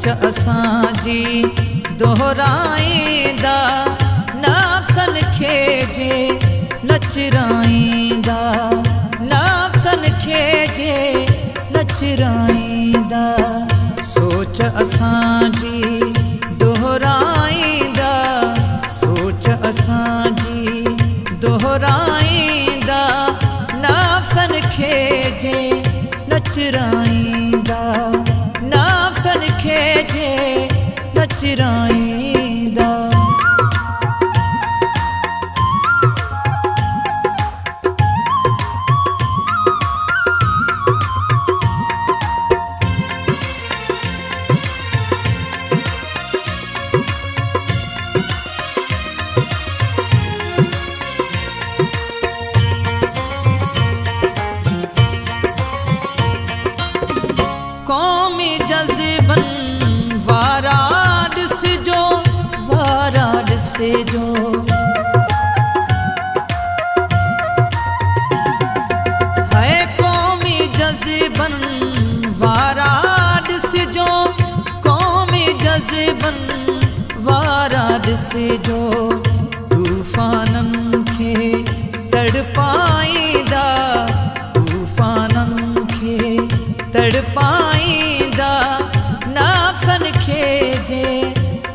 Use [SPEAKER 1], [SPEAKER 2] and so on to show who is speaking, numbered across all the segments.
[SPEAKER 1] सोच असांजी दोहराईंदा नफ़्सन खे जे नचराईंदा नफ़्सन खे जे नचराईंदा सोच असांजी दोहराईंदा सोच असांजी दोहराईंदा नफ़्सन खे जे नचराईंदा नफ़्सन खे जे नचराईंदा क़ौमी जज़्बन वारा ॾिसिजो वारा ॾिसिजो है क़ौमी जज़्बन वारा ॾिसिजो क़ौमी जज़्बन वारा ॾिसिजो तूफ़ाननि खे तड़पाईंदा तूफ़ाननि खे तड़पाईंदा नफ़्सन खे जे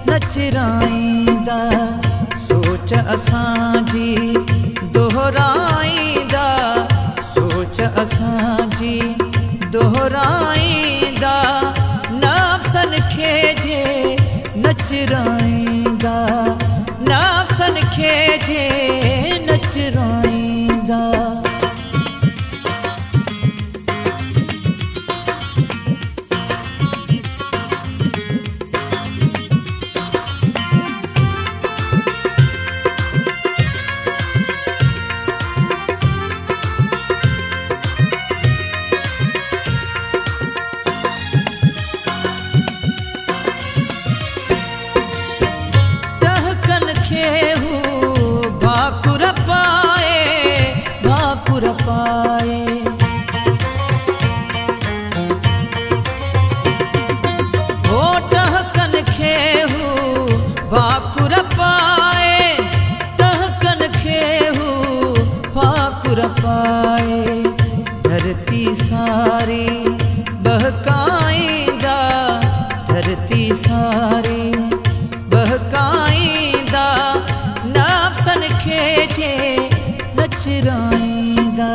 [SPEAKER 1] नचराईंदा सोच असांजी दोहराईंदा सोच असांजी दोहराईंदा नफ़्सन खे जे नचराईंदा नफ़्सन खे जे नचराईंदा भाकुर पाए हो टहकन खे हू भाकुर पाए टहकन खे हू भाकुर पाए धरती सारी बहकाईंदा धरती सारी बहकाईंदा नफ़्सन खे जे नचराईंदा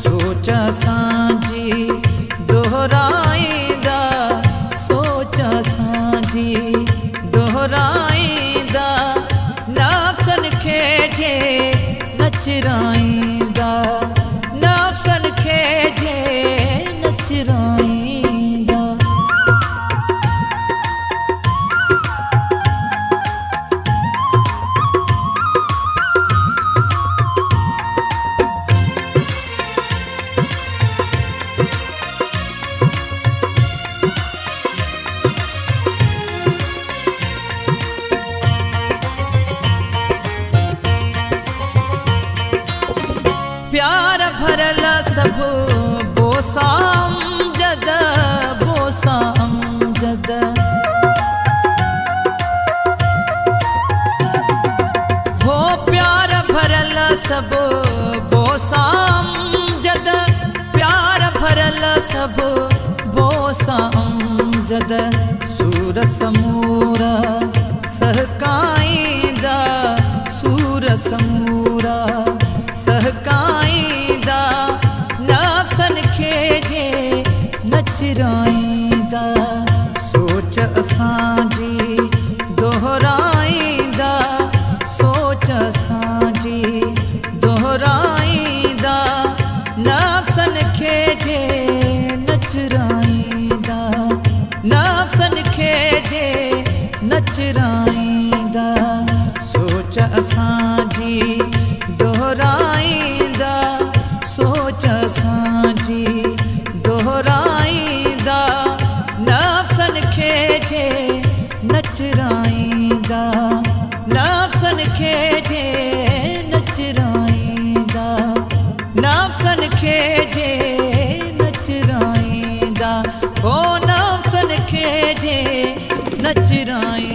[SPEAKER 1] सोच असांजी दोहराईंदा सोच असांजी दोहराईंदा नफ़्सन खे जे नचराईंदा नफ़्सन खे जे नचराईंदा प्यार भरल सब बोसा अमजद बोसा अमजद हो प्यार भरल सब बोसा अमजद प्यार भरल सब बोसा अमजद सूर समूरा सहकाईंदा सूर समूरा सहकाईंदा नफ़्सन खे जे नचराईंदा सोच असांजी दोहराईंदा सोच असांजी दोहराईंदा नफ़्सन खे जे नचराईंदा नफ़्सन खे जे नचराईंदा सोच असांजी दोहराईंदा सोच असांजी दोहराईंदा नफ़्सन खे जे नचराईंदा नफ़्सन खे जे नचराईंदा नफ़्सन खे जे नचराईंदा ओ नफ़्सन खे जे अचराए